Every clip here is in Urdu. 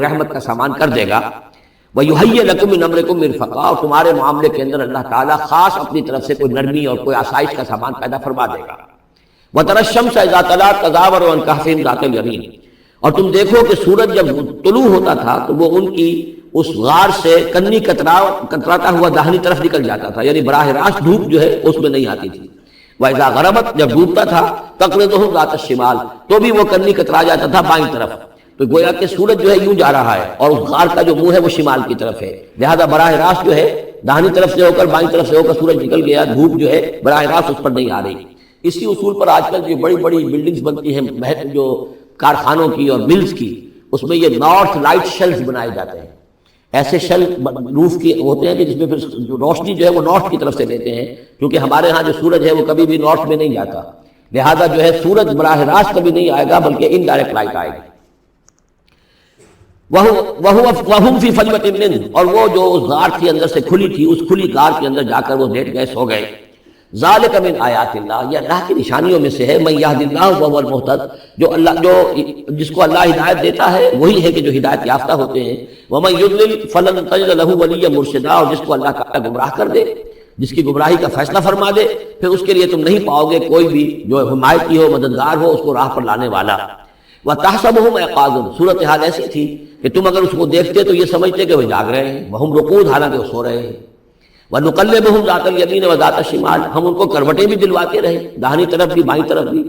رحمت کا سامان کر دے گا. وَيُحَيِّ لَكُم مِّنْ أَمْرِكُم مِّرْفَقًا، اور تمہارے معاملے کے اندر اللہ تعالیٰ خاص اپنی طرف سے کوئی نرمی اور کوئی آسائش کا سامان پیدا فرما دے گا. وَتَرَى الشَّمْسَ إِذَا طَلَعَتْ تَزَاوَرُ عَنْ كَهْفِهِمْ ذَاتَ الْيَمِينِ، اور تم دیکھو کہ سورج جب طلوع ہوتا تھا تو وہ ان کی اس غار سے کنی کتراتا ہوا داہنی طرف نکل جاتا تھا، یعنی براہ راست دھوپ جو ہے اس میں نہیں آتی تھی. وَإِذَا غَرَبَتْ، جب ڈوبتا تھا تَقْرِضُهُمْ ذَاتَ الشِّمَالِ، تو بھی وہ کنی کترا جاتا تھا بائیں طرف. تو گویا کہ سورج جو ہے یوں جا رہا ہے اور اس غار کا جو منہ ہے وہ شمال کی طرف ہے، لہذا براہ راست جو ہے داہنی طرف سے ہو کر بائیں طرف سے ہو کر سورج نکل گیا، دھوپ جو ہے براہ راست اس پر نہیں آ رہی. اسی اصول پر آج کل جو بڑی بڑی بلڈنگز بنتی ہیں جو کارخانوں کی اور ملز کی، اس میں یہ نارتھ لائٹ شیلز بنائے جاتے ہیں. ایسے شیل روف کے ہوتے ہیں کہ جس میں پھر جو روشنی جو ہے وہ نارتھ کی طرف سے لیتے ہیں، کیونکہ ہمارے ہاں جو سورج ہے وہ کبھی بھی نارتھ میں نہیں جاتا، لہذا جو ہے سورج براہ راست کبھی نہیں آئے گا بلکہ انڈائریکٹ لائٹ آئے گی. وَهُمْ فِي فَجْوَةٍ مِّنْهُ، اور وہ جو اس غار کے اندر سے کھلی تھی اس کھلی غار کے اندر جا کر وہ لیٹ گئے، سو گئے. ذَلِكَ مِنْ آیَاتِ اللَّهِ، یہ اللہ کی نشانیوں میں سے ہے. مَن يَهْدِ اللَّهُ فَهُوَ الْمُهْتَدِ، جو جس کو اللہ ہدایت دیتا ہے وہی ہے کہ جو ہدایت یافتہ ہوتے ہیں. وَمَن يُضْلِلْ فَلَن تَجِدَ لَهُ وَلِيًّا مُرْشِدًا، اور جس کو اللہ تعالیٰ گمراہ کر دے، جس کی گمراہی کا فیصلہ فرما دے، پھر اس کے لیے تم نہیں پاؤ گے کوئی بھی جو حمایتی ہو، مددگار ہو، اس کو راہ پر لانے والا. وَتَحْسَبُهُمْ أَيْقَاظًا، صورتحال ایسی تھی کہ تم اگر اس کو دیکھتے تو یہ سمجھتے کہ وہ جاگ رہے ہیں. وَهُمْ رُقُودٌ، حالانکہ وہ سو رہے ہیں. وَنُقَلِّبُهُمْ ذَاتَ الْيَمِينِ وَذَاتَ الشِّمَالِ، ہم ان کو کروٹیں بھی دلواتے رہے، داہنی طرف بھی بائیں طرف بھی،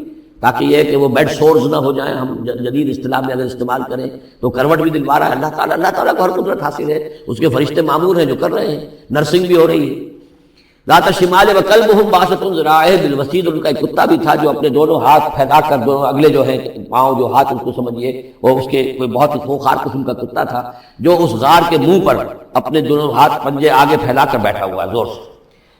تاکہ یہ کہ وہ بیڈ سورز نہ ہو جائیں. ہم جدید اصطلاح میں اگر استعمال کریں تو کروٹ بھی دلوا رہا ہے اللہ تعالیٰ. اللہ تعالیٰ کو ہر قدرت حاصل ہے، اس کے فرشتے معمور ہیں جو کر رہے ہیں، نرسنگ بھی ہو رہی ہے. ذات الشمال وکلبہم باسط ذراعہ بالوسید، ان کا ایک کتا بھی تھا جو اپنے دونوں ہاتھ پھیلا کر، دونوں اگلے جو ہیں پاؤں جو ہاتھ، اس کو سمجھیے وہ اس کے کوئی بہت ہی خوخار قسم کا کتا تھا جو اس غار کے منہ پر اپنے دونوں ہاتھ پنجے آگے پھیلا کر بیٹھا ہوا زور سے.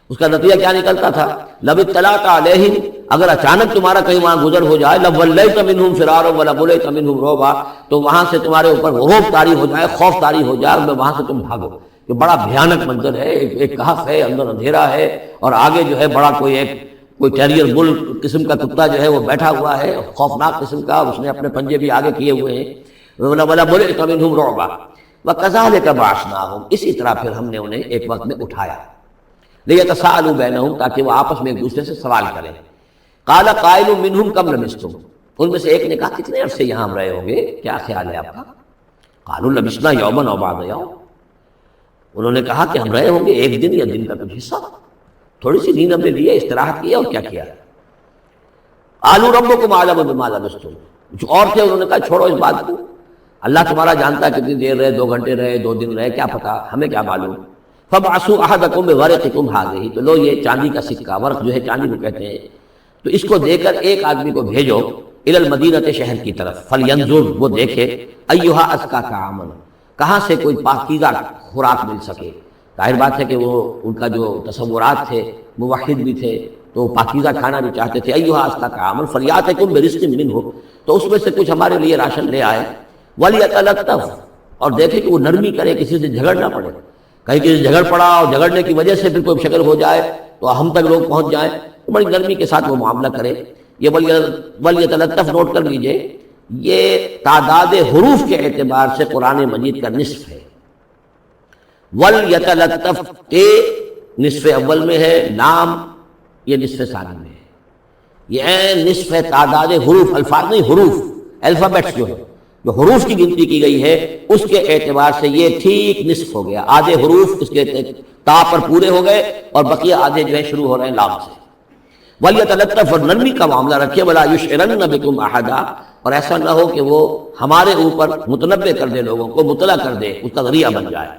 اس کا نتیجہ کیا نکلتا تھا؟ لو اطلعت علیہم، اگر اچانک تمہارا کہیں وہاں گزر ہو جائے، لولیت منہم فرارا ولملیت منہم رعبا، تو وہاں سے تمہارے اوپر رعب طاری ہو جائے، خوف طاری ہو جائے، اور وہاں سے تم بھاگو. کہ بڑا بھیانک منظر ہے، ایک کہف ہے، اندر اندھیرا ہے، اور آگے جو ہے بڑا کوئی ٹیریئر بل قسم کا کتا جو ہے وہ بیٹھا ہوا ہے، خوفناک قسم کا، اس نے اپنے پنجے بھی آگے کیے ہوئے ہیں. وَلَمُلِئْتَ مِنْهُمْ رُعْبًا وَكَذَلِكَ بَعَثْنَاهُمْ، اسی طرح پھر ہم نے انہیں ایک وقت میں اٹھایا. لِيَتَسَاءَلُوا بَيْنَهُمْ، تاکہ وہ آپس میں ایک دوسرے سے سوال کریں. قَالَ قَائِلٌ مِّنْهُمْ كَمْ لَبِثْتُمْ، ان میں سے ایک نے کہا کتنے عرصے یہاں ہم رہے ہوں گے، کیا خیال ہے آپ کا؟ قَالُوا لَبِثْنَا يَوْمًا أَوْ بَعْضَ يَوْمٍ، انہوں نے کہا کہ ہم رہے ہوں گے ایک دن یا دن کا کچھ حصہ، تھوڑی سی نیند ہم نے لی ہے، استراحت کی ہے، اور کیا کیا. قَالُوا رَبُّكُمْ أَعْلَمُ بِمَا لَبِثْتُمْ، کچھ اور تھے انہوں نے کہا چھوڑو اس بات کو، اللہ تمہارا جانتا ہے کتنی دیر رہے، 2 گھنٹے رہے، 2 دن رہے، کیا پتہ، ہمیں کیا معلوم. فَابْعَثُوا أَحَدَكُمْ بِوَرِقِكُمْ هَٰذِهِ، تو لو یہ چاندی کا سکہ، ورق جو ہے چاندی کو کہتے ہیں، تو اس کو دے کر ایک آدمی کو بھیجو إِلَى الْمَدِينَةِ شہر کی طرف، فَلْيَنظُرْ، وہ دیکھے، أَيُّهَا أَزْكَىٰ طَعَامًا، کہاں سے کوئی پاکیزہ خوراک مل سکے. ظاہر بات ہے کہ وہ ان کا جو تصورات تھے، موحد بھی تھے تو پاکیزہ کھانا بھی چاہتے تھے. أَيُّهَا أَزْكَىٰ طَعَامًا فَلْيَأْتِكُم بِرِزْقٍ مِّنْهُ، تو اس میں سے کچھ ہمارے لیے راشن لے آئے. وَلْيَتَلَطَّفْ، اور دیکھے کہ وہ نرمی کرے، کسی سے جھگڑ نہ پڑے، کہیں کسی سے جھگڑ پڑا اور جھگڑنے کی وجہ سے پھر کوئی شکل ہو جائے تو ہم تک لوگ پہنچ جائیں، تو بڑی نرمی کے ساتھ وہ معاملہ کرے. یہ وَلْيَتَلَطَّفْ نوٹ کر لیجئے، یہ تعداد حروف کے اعتبار سے قرآن مجید کا نصف ہے. وَلْيَتَلَطَّفْ کے نصف اول میں ہے، لام یہ نصف ثانی میں ہے. یہ نصف ہے تعداد حروف، الفاظ نہیں، حروف، الفابیٹس جو ہے، جو حروف کی گنتی کی گئی ہے اس کے اعتبار سے یہ ٹھیک نصف ہو گیا. آدھے حروف اس کے تا پر پورے ہو گئے اور بقیہ آدھے جو ہے شروع ہو رہے ہیں لام سے. وَلْيَتَلَطَّفْ، اور نرمی کا معاملہ رکھے. وَلَا يُشْعِرَنَّ بِكُمْ أَحَدًا، اور ایسا نہ ہو کہ وہ ہمارے اوپر متنبع کر دے، لوگوں کو مطلع کر دے، اس کا ذریعہ بن جائے.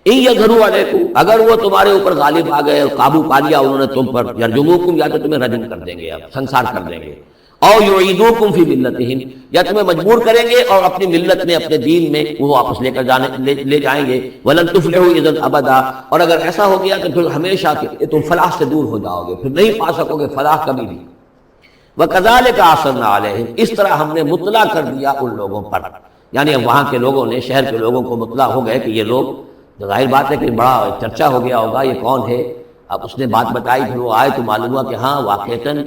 إِن يَظْهَرُوا عَلَيْكُمْ، اگر وہ تمہارے اوپر غالب آ گئے اور قابو پا لیا انہوں نے تم پر، يَرْجُمُوكُمْ، یا تو تمہیں رجم کر دیں گے، اب سنسار کر دیں گے. أَوْ يُعِيدُوكُمْ فِي مِلَّتِهِمْ، یا تمہیں مجبور کریں گے اور اپنی ملت میں، اپنے دین میں وہ واپس لے جائیں گے. وَلَن تُفْلِحُوا إِذًا أَبَدًا، اور اگر ایسا ہو گیا کہ پھر ہمیشہ تم فلاح سے دور ہو جاؤ گے، پھر نہیں پا سکو گے فلاح کبھی بھی. وَكَذَلِكَ أَعْثَرْنَا عَلَيْهِمْ، اس طرح ہم نے مطلع کر دیا ان لوگوں پر، یعنی اب وہاں کے لوگوں نے، شہر کے لوگوں کو مطلع ہو گئے کہ یہ لوگ، ظاہر بات ہے کہ بڑا چرچا ہو گیا ہوگا یہ کون ہے. اب اس نے بات بتائی، پھر وہ آئے تو معلوم ہوا کہ ہاں واقعتاً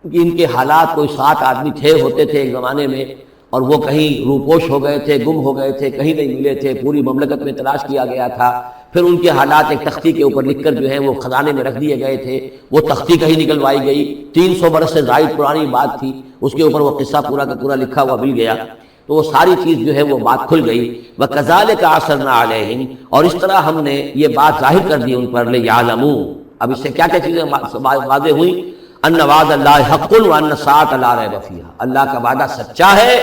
ان کے حالات، کوئی 7 آدمی ہوتے تھے ایک زمانے میں، اور وہ کہیں روپوش ہو گئے تھے، گم ہو گئے تھے، کہیں نہیں ملے تھے، پوری مملکت میں تلاش کیا گیا تھا، پھر ان کے حالات ایک تختی کے اوپر لکھ کر جو ہے وہ خزانے میں رکھ دیے گئے تھے، وہ تختی کہیں نکلوائی گئی، 300 برس سے زائد پرانی بات تھی، اس کے اوپر وہ قصہ پورا کا پورا لکھا ہوا مل گیا، تو وہ ساری چیز جو ہے وہ بات کھل گئی۔ وَكَذَلِكَ عَثَرْنَا عَلَيْهِمْ، اور اس طرح ہم نے یہ بات ظاہر کر دی ان پر، لِيَعْلَمُوا، اب اس سے کیا کیا چیزیں واضح ہوئیں، أَنَّ وَعْدَ اللَّهِ حَقٌّ وَأَنَّ السَّاعَةَ لَا رَيْبَ فِيهَا، اللہ کا وعدہ سچا ہے،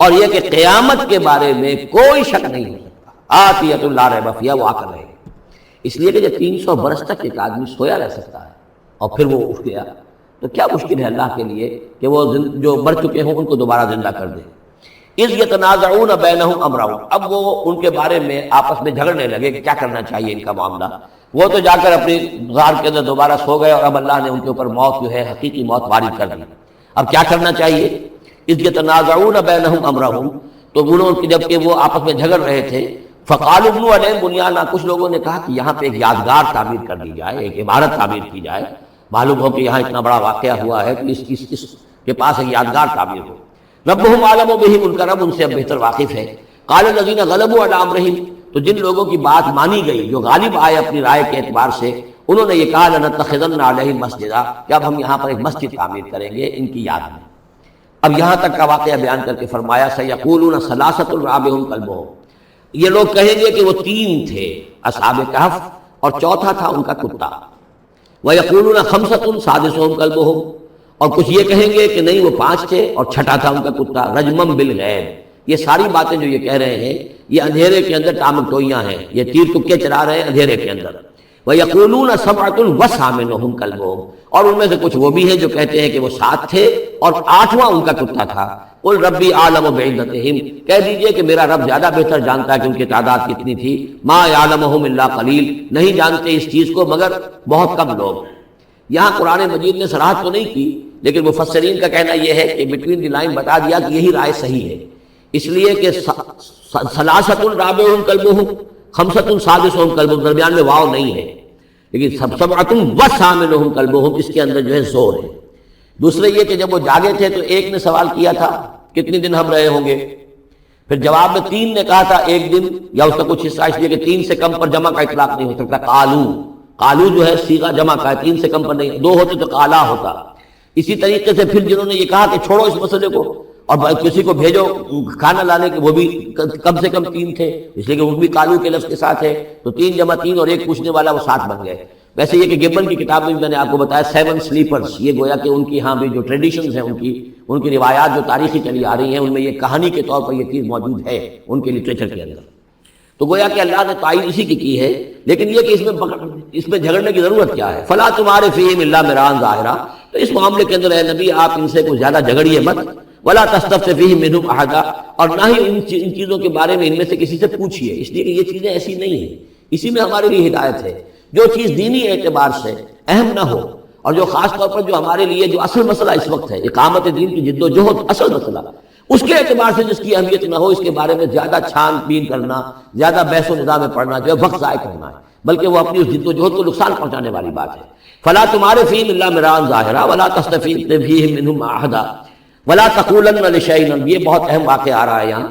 اور یہ کہ قیامت کے بارے میں کوئی شک نہیں ہو سکتا، آتیۃ لا ریب فیہا، وہ آ کر رہے گی، اس لیے کہ جب 300 برس تک ایک آدمی سویا رہ سکتا ہے اور پھر وہ اٹھ گیا، تو کیا مشکل ہے اللہ کے لیے کہ وہ جو مر چکے ہوں ان کو دوبارہ زندہ کر دے۔ اذ یتنازعون بینہم امرہم، اب وہ ان کے بارے میں آپس میں جھگڑنے لگے کہ کیا کرنا چاہیے ان کا معاملہ، وہ تو جا کر اپنی غار کے اندر دوبارہ سو گئے، اور اب اللہ نے ان کے اوپر موت جو ہے حقیقی موت وارد کر دی، اب کیا کرنا چاہیے۔ اذ یتنازعون بینہم امرہم، تو انہوں جب کہ وہ آپس میں جھگڑ رہے تھے، فقالوا ابنوا علیہم بنیانا، کچھ لوگوں نے کہا کہ یہاں پہ ایک یادگار تعمیر کر دی جائے، ایک عمارت تعمیر کی جائے، معلوم ہو کہ یہاں اتنا بڑا واقعہ ہوا ہے کہ اس کے پاس ایک یادگار تعمیر ہو۔ ربہم اعلم بہم، ان کا رب ان سے اب بہتر واقف ہے۔ قال الذین غلبوا علی امرہم، تو جن لوگوں کی بات مانی گئی، جو غالب آئے اپنی رائے کے اعتبار سے، انہوں نے یہ کہا لنتخذن علیہم مسجدا، کہ اب ہم یہاں پر ایک مسجد تعمیر کریں گے ان کی یاد میں۔ اب یہاں تک کا واقعہ بیان کر کے فرمایا سیقولون ثلاثۃ رابعہم کلبہم، یہ لوگ کہیں گے کہ وہ 3 تھے اصحاب کہف، اور چوتھا تھا ان کا کتا۔ ویقولون خمسۃ سادسہم کلبہم، اور کچھ یہ کہیں گے کہ نہیں وہ 5 تھے اور چھٹا تھا ان کا کتا، رجمم بالغیب۔ یہ ساری باتیں جو یہ کہہ رہے ہیں یہ اندھیرے کے اندر ٹامک ٹوئیاں ہیں، یہ تیر تکے چلا رہے ہیں اندھیرے کے اندر۔ وَيَقُولُونَ سَبْعَةٌ وَثَامِنُهُمْ كَلْبُهُمْ، اور ان میں سے کچھ وہ بھی ہیں جو کہتے ہیں کہ وہ 7 تھے اور 8واں ان کا کتا تھا۔ قُلْ رَبِّي أَعْلَمُ بِعِدَّتِهِمْ، کہہ دیجئے کہ میرا رب زیادہ بہتر جانتا ہے کہ ان کی تعداد کتنی تھی۔ مَا يَعْلَمُهُمْ إِلَّا قَلِيلٌ، نہیں جانتے اس چیز کو مگر بہت کم لوگ۔ یہاں قرآن مجید نے صراحت تو نہیں کی، لیکن مفسرین کا کہنا یہ ہے کہ بٹوین دی لائن بتا دیا کہ یہی رائے صحیح ہے، اس لیے کہ ثلاثۃ رابعہم کلبہم، خمسۃ سادسہم کلبہم، درمیان میں واو نہیں ہے، لیکن سبعۃ وثامنہم کلبہم اس کے اندر جو ہے زور ہے۔ دوسرے یہ کہ جب وہ جاگے تھے تو ایک نے سوال کیا تھا کتنے دن ہم رہے ہوں گے، پھر جواب میں 3 نے کہا تھا 1 دن، یا اس کا کچھ حصہ، اس لیے کہ 3 سے کم پر جمع کا اطلاق نہیں ہو سکتا۔ قالو جو ہے صیغہ جمع کا ہے، 3 سے کم پر نہیں، 2 ہوتے تو قالا ہوتا۔ اسی طریقے سے پھر جنہوں نے یہ کہا کہ چھوڑو اس مسئلے کو اور کسی کو بھیجو کھانا لانے کے، وہ بھی کم سے کم 3 تھے، اس لیے کہ وہ بھی قالو کے لفظ کے ساتھ ہے، تو 3 جمع 3 اور ایک پوچھنے والا، وہ 7 بن گئے۔ ویسے یہ کہ گبن کی کتاب میں بھی میں نے آپ کو بتایا 7 سلیپرز، یہ گویا کہ ان کی ہاں بھی جو ٹریڈیشنز ہیں، ان کی روایات جو تاریخی چلی آ رہی ہیں، ان میں یہ کہانی کے طور پر یہ چیز موجود ہے ان کے لٹریچر کے اندر، تو گویا کہ اللہ نے تعین اسی کی ہے۔ لیکن یہ کہ اس میں جھگڑنے کی ضرورت کیا ہے؟ فلا تمہارے فیہم الا مران ظاہرا، تو اس معاملے کے اندر اے نبی آپ ان سے کچھ زیادہ جھگڑیے مت، ولا تستفت فیہم منہم احدا، اور نہ ہی ان چیزوں کے بارے میں ان میں سے کسی سے پوچھیے، اس لیے کہ یہ چیزیں ایسی نہیں ہیں، اسی میں ہمارے لیے ہدایت ہے۔ جو چیز دینی اعتبار سے اہم نہ ہو، اور جو خاص طور پر جو ہمارے لیے جو اصل مسئلہ اس وقت ہے، اقامت دین کی جد و جہد اصل مسئلہ، اس کے اعتبار سے جس کی اہمیت نہ ہو، اس کے بارے میں زیادہ چھان بین کرنا، زیادہ بحث و نظام میں پڑھنا جو ہے وقت ضائع کرنا ہے، بلکہ وہ اپنی اس جد و جہد کو نقصان پہنچانے والی بات ہے۔ فلا تمہارے فیہم الا مران ظاہرا ولا تستفت فیہم منہم احدا ولا تقولن لشیء، یہ بہت اہم واقعہ آ رہا ہے یہاں۔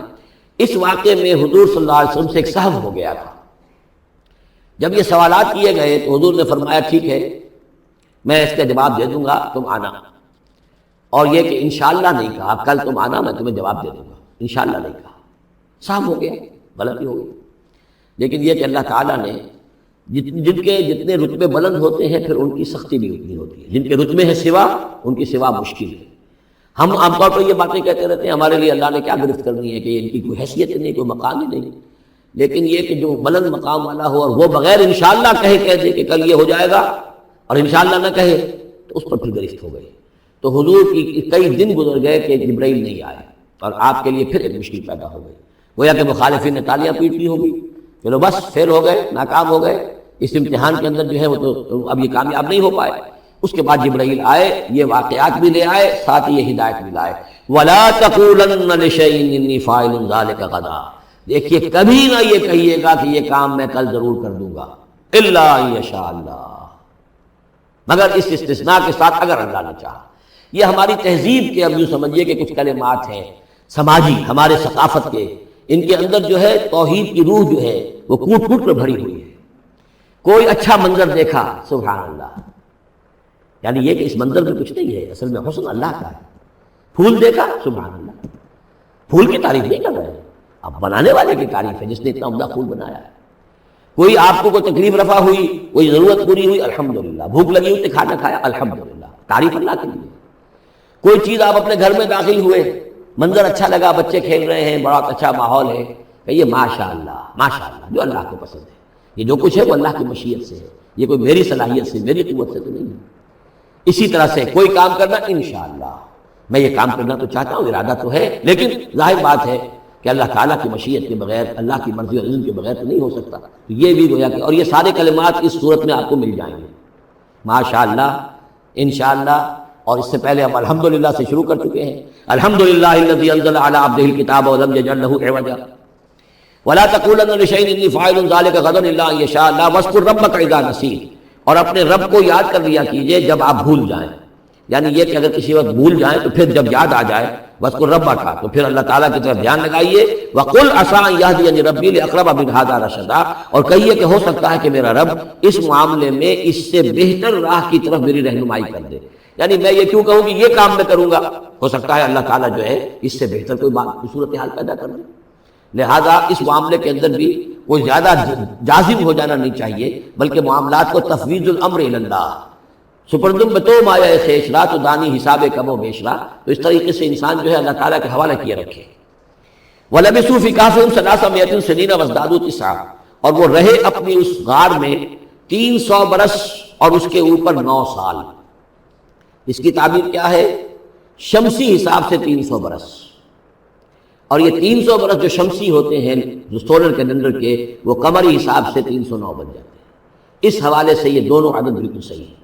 اس واقعے میں حضور صلی اللہ علیہ وسلم سے ایک سہو ہو گیا تھا۔ جب یہ سوالات کیے گئے تو حضور نے فرمایا ٹھیک ہے میں اس کا جواب دے دوں گا، تم آنا، اور یہ کہ انشاءاللہ نہیں کہا، کل تم آنا میں تمہیں جواب دے دوں گا، انشاءاللہ نہیں کہا، صاحب ہو گیا، غلطی ہو گئی۔ لیکن یہ کہ اللہ تعالیٰ نے جن کے جتنے رتبے بلند ہوتے ہیں پھر ان کی سختی بھی اتنی ہوتی ہے، جن کے رتبے ہیں سوا ان کی سوا مشکل ہے۔ ہم عام طور پر یہ باتیں کہتے رہتے ہیں ہمارے لیے اللہ نے کیا گرفت کرنی ہے کہ ان کی کوئی حیثیت نہیں، کوئی مقام ہی نہیں، لیکن یہ کہ جو بلند مقام والا ہو اور وہ بغیر انشاءاللہ کہہ دے کہ کل یہ ہو جائے گا اور انشاءاللہ نہ کہے تو اس پر پھر گرفت ہو گئی۔ تو حضور کی کئی دن گزر گئے کہ جبرائیل نہیں آئے، اور آپ کے لیے پھر ایک مشکل پیدا ہو گئی، گویا کہ مخالفین نے تالیاں پیٹ لی ہوگی، چلو بس فیل ہو گئے، ناکام ہو گئے اس امتحان کے اندر جو ہے وہ تو اب یہ کامیاب نہیں ہو پائے۔ اس کے بعد جبرائیل آئے، یہ واقعات بھی لے آئے، ساتھ ہی یہ ہدایت بھی لائے۔ وَلَا تَقُولَنَّ لِشَيْءٍ إِنِّي فَاعِلٌ ذَلِكَ غَدًا، دیکھیے کبھی نہ یہ کہیے گا کہ یہ کام میں کل ضرور کر دوں گا، الا ان یشاء اللہ، مگر اس استثناء کے ساتھ اگر اللہ نے چاہا۔ یہ ہماری تہذیب کے اب یوں سمجھیے کہ کچھ کلمات ہیں، سماجی ہمارے ثقافت کے، ان کے اندر جو ہے توحید کی روح جو ہے وہ کوٹ کوٹ کر بھری ہوئی ہے۔ کوئی اچھا منظر دیکھا، سبحان اللہ، یعنی یہ کہ اس منظر میں کچھ نہیں ہے، اصل میں حسن اللہ کا ہے۔ پھول دیکھا، سبحان اللہ، پھول کی تعریف نہیں کر رہے، اب بنانے والے کی تعریف ہے جس نے اتنا عمدہ پھول بنایا ہے۔ کوئی آپ کو کوئی تکلیف رفع ہوئی، کوئی ضرورت پوری ہوئی، الحمدللہ، بھوک لگی ہوئی تو کھانا کھایا، الحمدللہ، تعریف اللہ کے لیے۔ کوئی چیز آپ اپنے گھر میں داخل ہوئے، منظر اچھا لگا، بچے کھیل رہے ہیں، بڑا اچھا ماحول ہے، کہیے ماشاء اللہ، جو اللہ کو پسند ہے۔ یہ جو کچھ ہے وہ اللہ کی مشیت سے ہے، یہ کوئی میری صلاحیت سے، میری قوت سے تو نہیں ہے۔ اسی طرح سے کوئی کام کرنا، انشاءاللہ میں یہ کام کرنا تو چاہتا ہوں، ارادہ تو ہے، لیکن ظاہر بات ہے کہ اللہ تعالیٰ کی مشیت کے بغیر، اللہ کی مرضی اور اذن کے بغیر تو نہیں ہو سکتا۔ تو یہ بھی گویا کہ، اور یہ سارے کلمات اس صورت میں آپ کو مل جائیں گے، ماشاءاللہ، انشاءاللہ، اور اس سے پہلے ہم الحمدللہ سے شروع کر چکے ہیں۔ الحمدللہ الذی انزل علی عبدہ الکتاب ولم یجعل لہ عوجا ولا تقولن لشیء انی فاعل ذلک غدا الا ان یشاء اللہ واذکر ربک اذا نسیت، اور اپنے رب کو یاد کر لیا کیجئے جب آپ بھول جائیں، یعنی یہ کہ اگر کسی وقت بھول جائیں تو پھر جب یاد آ جائے وَاذْكُرْ رَبَّكَ، تو پھر اللہ تعالیٰ کی طرف دھیان لگائیے۔ وَقُلْ عَسَىٰ أَن يَهْدِيَنِ رَبِّي لِأَقْرَبَ مِنْ هَٰذَا رَشَدًا، اور کہیے کہ ہو سکتا ہے کہ میرا رب اس معاملے میں اس سے بہتر راہ کی طرف میری رہنمائی کر دے، یعنی میں یہ کیوں کہوں کہ یہ کام میں کروں گا، ہو سکتا ہے اللہ تعالیٰ جو ہے اس سے بہتر کوئی صورتحال پیدا کر دے۔ لہذا اس معاملے کے اندر بھی کوئی زیادہ جازم ہو جانا نہیں چاہیے، بلکہ معاملات کو تفویض الامر الی اللہ، سپردم بتو مایا خیشرا تو دانی حساب کم و بیشرا، تو اس طریقے سے انسان جو ہے اللہ تعالیٰ کے حوالے کیے رکھے۔ وَلَبِثُوا فِي كَهْفِهِمْ ثَلَاثَ سِنِينَ وَازْدَادُوا تِسْعًا، اور وہ رہے اپنی اس غار میں 300 برس اور اس کے اوپر 9 سال۔ اس کی تعبیر کیا ہے؟ شمسی حساب سے 300 برس، اور یہ 300 برس جو شمسی ہوتے ہیں جو سولر کیلنڈر کے، وہ قمری حساب سے 309 بن جاتے ہیں۔ اس حوالے سے یہ دونوں عدد بالکل صحیح ہے۔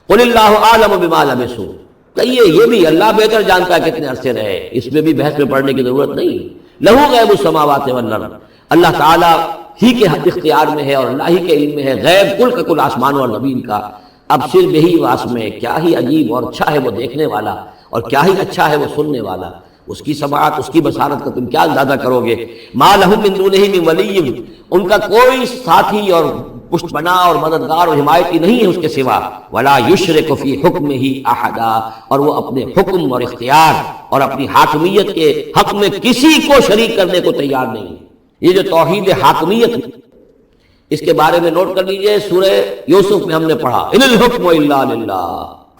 قل اللہ اعلم بما لبثوا، کہیے یہ بھی اللہ بہتر جانتا ہے کتنے عرصے رہے، اس میں بھی بحث میں پڑھنے کی ضرورت نہیں۔ لہ غیب السماوات والارض، اللہ تعالیٰ ہی کے اختیار میں ہے اور اللہ ہی کے علم میں ہے غیب کل کا کل آسمانوں اور زمین کا۔ اب صرف یہی واسطے میں کیا ہی عجیب اور اچھا ہے وہ دیکھنے والا، اور کیا ہی اچھا ہے وہ سننے والا، اس کی سماعت، اس کی بصارت کا تم کیا اندازہ کرو گے۔ ما لہم من دونہ من ولی، ان کا کوئی ساتھی اور پشت بنا اور مددگار اور حمایتی نہیں ہے اس کے سوا۔ ولا یشرک فی حکمہ احدا، اور وہ اپنے حکم اور اختیار اور اپنی حاکمیت کے حق میں کسی کو شریک کرنے کو تیار نہیں۔ یہ جو توحید حاکمیت، اس کے بارے میں نوٹ کر لیجئے، سورہ یوسف میں ہم نے پڑھا ان الحکم الا للہ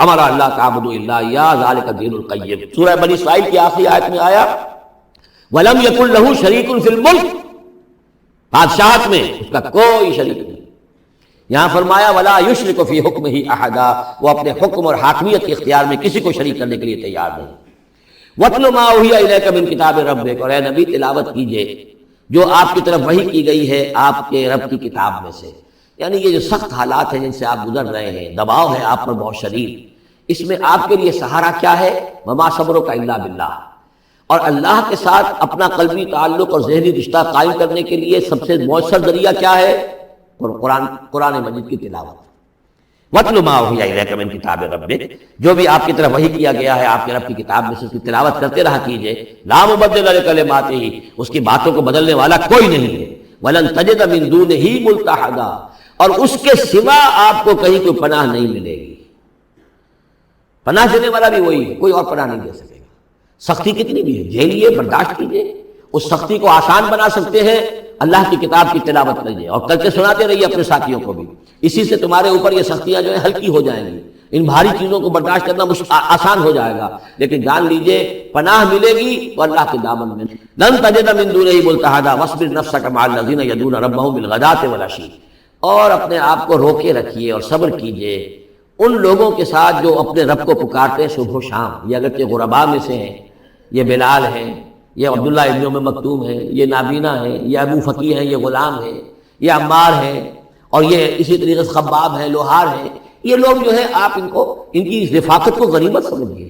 امر اللہ تعبدوا الا ایاہ ذلک الدین القیم۔ سورہ بنی اسرائیل کی آخری آیت میں آیا ولم یکن لہ شریک فی الملک، بادشاہت میں اس کا کوئی شریک نہیں۔ یہاں فرمایا ولا یشرک فی حکمہ احدا، وہ اپنے حکم اور حاکمیت کے اختیار میں کسی کو شریک کرنے کے لیے تیار نہیں۔ وَاتْلُ مَا أُوحِیَ إِلَیْکَ مِن کتاب ربک، اور اے نبی تلاوت کیجئے جو آپ کی طرف وحی کی گئی ہے آپ کے رب کی کتاب میں سے، یعنی یہ جو سخت حالات ہیں جن سے آپ گزر رہے ہیں، دباؤ ہے آپ پر بہت شدید، اس میں آپ کے لیے سہارا کیا ہے؟ وَمَا صَبْرُکَ إِلَّا بِاللَّهِ، اور اللہ کے ساتھ اپنا قلبی تعلق اور ذہنی رشتہ قائم کرنے کے لیے سب سے مؤثر ذریعہ کیا ہے؟ قرآن مجید کی تلاوت۔ وَاتْلُ مَا أُوحِیَ إِلَیْکَ مِن کتاب ربک، جو بھی آپ کی طرف وحی کیا گیا ہے آپ کے رب کی کتاب میں سے، اس کی تلاوت کرتے رہا کیجئے۔ لا مبدل لکلماتہ، اس کی باتوں کو بدلنے والا کوئی نہیں ہے۔ وَلَن تَجِدَ مِن دُونِہ مُلْتَحَدًا، اور اس کے سوا آپ کو کہیں کوئی پناہ نہیں ملے گی۔ پناہ دینے والا بھی وہی ہے، کوئی اور پناہ نہیں دے سکے گا۔ سختی کتنی بھی ہے جھیلیے، برداشت کیجئے، اس سختی کو آسان بنا سکتے ہیں اللہ کی کتاب کی تلاوت کیجئے اور کر کے سناتے رہیے اپنے ساتھیوں کو بھی، اسی سے تمہارے اوپر یہ سختیاں جو ہیں ہلکی ہو جائیں گی، ان بھاری چیزوں کو برداشت کرنا آسان ہو جائے گا۔ لیکن جان لیجئے پناہ ملے گی وہ اللہ کے دامن میں۔ لن تجد من دونہ ملتحدا واصبر نفسک مع الذین یدعون ربهم بالغداۃ والعشی، اور اپنے آپ کو روکے رکھیے اور صبر کیجئے ان لوگوں کے ساتھ جو اپنے رب کو پکارتے ہیں صبح و شام۔ یہ اگرچہ غرباء میں سے ہیں، یہ بلال ہیں، یہ عبداللہ ابن ام مکتوم ہیں، یہ نابینا ہیں، یہ ابو فقی ہیں، یہ غلام ہیں، یہ عمار ہیں، اور یہ اسی طریقے سے خباب ہیں، لوہار ہیں۔ یہ لوگ جو ہے آپ ان کی رفاقت کو غنیمت سمجھیے۔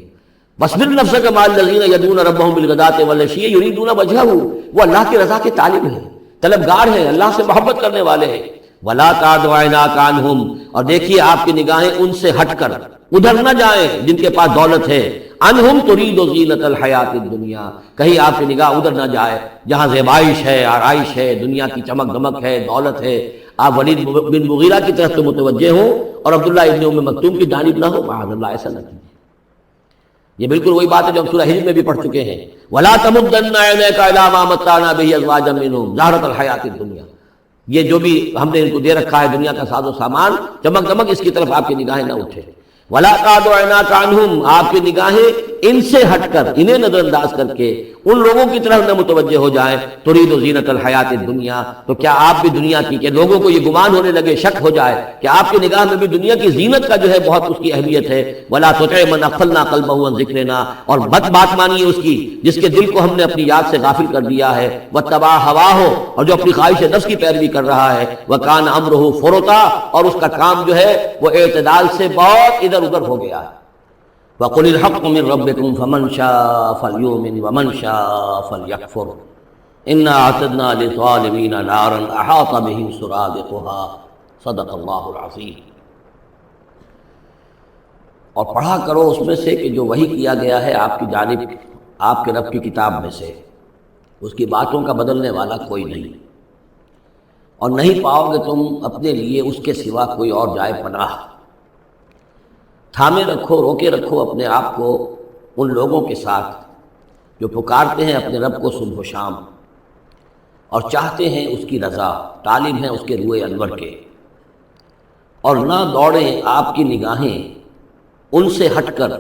واصبر نفسک مع الذین یدعون ربهم بالغداۃ والعشی یریدون وجہہ، وہ اللہ کی رضا کے طالب ہیں، طلبگار ہیں، اللہ سے محبت کرنے والے ہیں۔ ولا تعد عیناک عنہم، اور دیکھیے آپ کی نگاہیں ان سے ہٹ کر ادھر نہ جائیں جن کے پاس دولت ہے، عنہم ترید زینت الحیات الدنیا، کہیں آپ کی نگاہ ادھر نہ جائے جہاں زیبائش ہے، آرائش ہے، دنیا کی چمک دمک ہے، دولت ہے، آپ ولید بن مغیرہ کی طرف تو متوجہ ہوں اور عبداللہ ابن ام مکتوم کی جانب نہ ہو، معاذ اللہ ایسا نہ کیجیے۔ یہ بالکل وہی بات ہے جو ہم سورہ ہجر میں بھی پڑھ چکے ہیں، وَلَا تَمُدَّنَّ عَيْنَيْكَ إِلَىٰ مَا مَتَّعْنَا بِهِ أَزْوَاجًا مِّنْهُمْ زَهْرَةَ الْحَيَاةِ الدُّنْيَا، یہ جو بھی ہم نے ان کو دے رکھا ہے دنیا کا ساز و سامان، چمک دمک، اس کی طرف آپ کی نگاہیں نہ اٹھے۔ وَلَا تَعْدُ عَيْنَاكَ عَنْهُمْ، آپ کی نگاہیں ان سے ہٹ کر، انہیں نظر انداز کر کے ان لوگوں کی طرف نہ متوجہ ہو جائیں، ترید زینت الحیات الدنیا، تو کیا آپ بھی دنیا کی، کہ لوگوں کو یہ گمان ہونے لگے، شک ہو جائے کہ آپ کی نگاہ میں بھی دنیا کی زینت کا جو ہے بہت اس کی اہمیت ہے۔ وَلَا تُطِعْ مَنْ أَغْفَلْنَا قَلْبَهُ عَنْ ذِكْرِنَا، اور بات مانیے اس کی جس کے دل کو ہم نے اپنی یاد سے غافل کر دیا ہے، وَاتَّبَعَ هَوَاهُ، اور جو اپنی خواہش نفس کی پیروی کر رہا ہے، وَكَانَ أَمْرُهُ فُرُطًا، اور اس کا کام جو ہے وہ اعتدال سے بہت ادھر ادھر ہو گیا ہے۔ وَقُلِ الْحَقُّ مِنْ رَبِّكُمْ فَمَنْ شَاءَ فَلْيُؤْمِنْ وَمَنْ شَاءَ فَلْيَكْفُرْ إِنَّا أَعْتَدْنَا لِلظَّالِمِينَ نَارًا أَحَاطَ بِهِمْ سُرَادِقُهَا صدق اللہ العظیم۔ اور پڑھا کرو اس میں سے کہ جو وحی کیا گیا ہے آپ کی جانب آپ کے رب کی کتاب میں سے، اس کی باتوں کا بدلنے والا کوئی نہیں، اور نہیں پاؤ گے تم اپنے لیے اس کے سوا کوئی اور جائے پناہ۔ تھامے رکھو، روکے رکھو اپنے آپ کو ان لوگوں کے ساتھ جو پکارتے ہیں اپنے رب کو صبح و شام اور چاہتے ہیں اس کی رضا، طالب ہیں اس کے روئے انور کے، اور نہ دوڑیں آپ کی نگاہیں ان سے ہٹ کر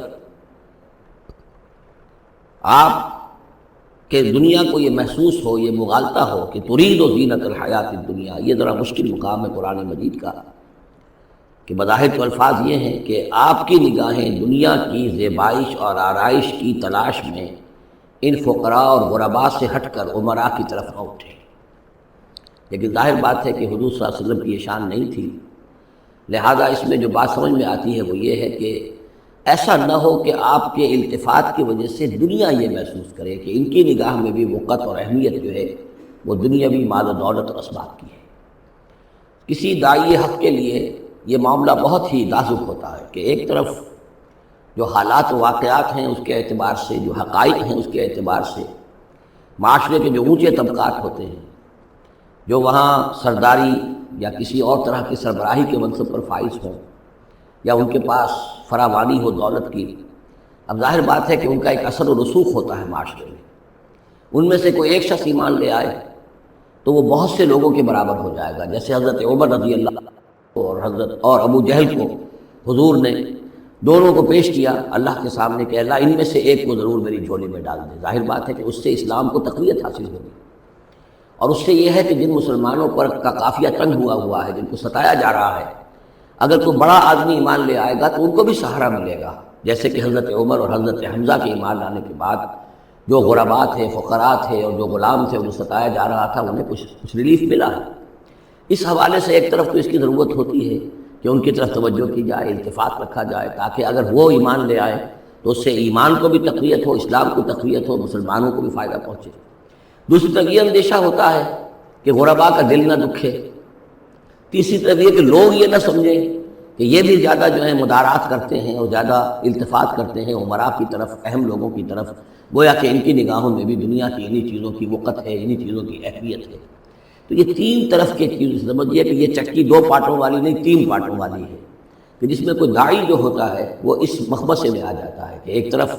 آپ کہ دنیا کو یہ محسوس ہو، یہ مغالطہ ہو کہ ترید و زینت الحیات الدنیا۔ یہ ذرا مشکل مقام ہے قرآن مجید کا کہ بظاہر تو الفاظ یہ ہیں کہ آپ کی نگاہیں دنیا کی زیبائش اور آرائش کی تلاش میں ان فقراء اور غرباء سے ہٹ کر امراء کی طرف نہ اٹھیں، لیکن ظاہر بات ہے کہ حضور صلی اللہ علیہ وسلم کی یہ شان نہیں تھی، لہذا اس میں جو بات سمجھ میں آتی ہے وہ یہ ہے کہ ایسا نہ ہو کہ آپ کے التفات کی وجہ سے دنیا یہ محسوس کرے کہ ان کی نگاہ میں بھی وقت اور اہمیت جو ہے وہ دنیاوی مال و دولت اور اسباب کی ہے۔ کسی داعی حق کے لیے یہ معاملہ بہت ہی نازک ہوتا ہے کہ ایک طرف جو حالات و واقعات ہیں اس کے اعتبار سے، جو حقائق ہیں اس کے اعتبار سے، معاشرے کے جو اونچے طبقات ہوتے ہیں جو وہاں سرداری یا کسی اور طرح کی سربراہی کے منصب پر فائز ہوں یا ان کے پاس فراوانی ہو دولت کی، اب ظاہر بات ہے کہ ان کا ایک اثر و رسوخ ہوتا ہے معاشرے میں۔ ان میں سے کوئی ایک شخص ایمان لے آئے تو وہ بہت سے لوگوں کے برابر ہو جائے گا، جیسے حضرت عمر رضی اللہ اور ابو جہل کو حضور نے دونوں کو پیش کیا اللہ کے سامنے کہ اللہ ان میں سے ایک کو ضرور میری جھولی میں ڈال دے۔ ظاہر بات ہے کہ اس سے اسلام کو تقویت حاصل ہوگی، اور اس سے یہ ہے کہ جن مسلمانوں پر کا قافیہ تنگ ہوا ہے، جن کو ستایا جا رہا ہے، اگر کوئی بڑا آدمی ایمان لے آئے گا تو ان کو بھی سہارا ملے گا، جیسے کہ حضرت عمر اور حضرت حمزہ کے ایمان لانے کے بعد جو غرباء تھے، فقراء تھے اور جو غلام تھے انہیں ستایا جا رہا تھا، انہیں کچھ ریلیف ملا ہے۔ اس حوالے سے ایک طرف تو اس کی ضرورت ہوتی ہے کہ ان کی طرف توجہ کی جائے، التفات رکھا جائے، تاکہ اگر وہ ایمان لے آئے تو اس سے ایمان کو بھی تقویت ہو، اسلام کو تقویت ہو، مسلمانوں کو بھی فائدہ پہنچے۔ دوسری طرف یہ اندیشہ ہوتا ہے کہ غرباء کا دل نہ دکھے۔ تیسری طرف یہ کہ لوگ یہ نہ سمجھیں کہ یہ بھی زیادہ جو ہے مدارات کرتے ہیں اور زیادہ التفات کرتے ہیں امراء کی طرف، اہم لوگوں کی طرف، گویا کہ ان کی نگاہوں میں بھی دنیا کی انہی چیزوں کی وقت ہے، انہی چیزوں کی اہمیت ہے۔ تو یہ تین طرف کے چیز سمجھیے کہ یہ چکی دو پارٹوں والی نہیں، تین پارٹوں والی ہے، کہ جس میں کوئی داعی جو ہوتا ہے وہ اس مخمصے میں آ جاتا ہے کہ ایک طرف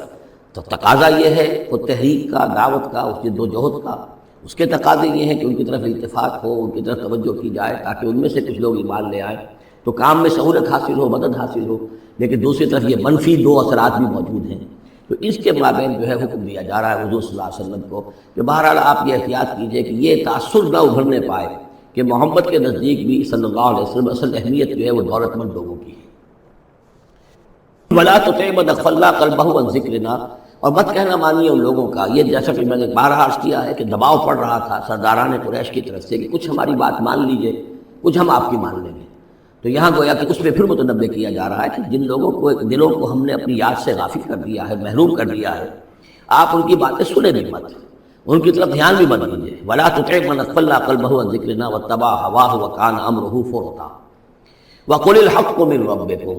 تو تقاضا یہ ہے خود تحریک کا، دعوت کا، اس جد و جہد کا، اس کے تقاضے یہ ہیں کہ ان کی طرف التفات ہو، ان کی طرف توجہ کی جائے تاکہ ان میں سے کچھ لوگ ایمان لے آئیں تو کام میں سہولت حاصل ہو، مدد حاصل ہو، لیکن دوسری طرف یہ منفی دو اثرات بھی موجود ہیں۔ تو اس کے مابین جو ہے حکم دیا جا رہا ہے حضور صلی اللہ علیہ وسلم کو کہ بہرحال آپ یہ احتیاط کیجئے کہ یہ تاثر نہ ابھرنے پائے کہ محمد کے نزدیک بھی صلی اللہ علیہ وسلم اصل اہمیت جو ہے وہ دولت مند لوگوں کی ہے۔ وَلَا تُطِعْ مَنْ أَغْفَلْنَا قَلْبَهُ عَنْ ذِكْرِنَا، اور مت کہنا مانیے ان لوگوں کا، یہ جیسا کہ میں نے بارہا عرض کیا ہے کہ دباؤ پڑ رہا تھا سرداران قریش کی طرف سے کہ کچھ ہماری بات مان لیجئے، کچھ ہم آپ کی مان لیں گے۔ تو یہاں گویا کہ اس میں پھر متنبہ کیا جا رہا ہے کہ جن لوگوں کو دلوں کو ہم نے اپنی یاد سے غافل کر دیا ہے، محروم کر دیا ہے، آپ ان کی باتیں سنیں بھی مت، ان کی طرف دھیان بھی مت دیجیے. ولا تطع من اغفلنا قلبه عن ذکرنا واتبع هواه وكان امره فرطا وقل الحق من ربكم.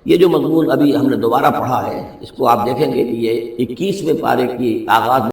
یہ جو مضمون ابھی ہم نے دوبارہ پڑھا ہے، اس کو آپ دیکھیں گے کہ یہ 21ویں پارے کی آغاز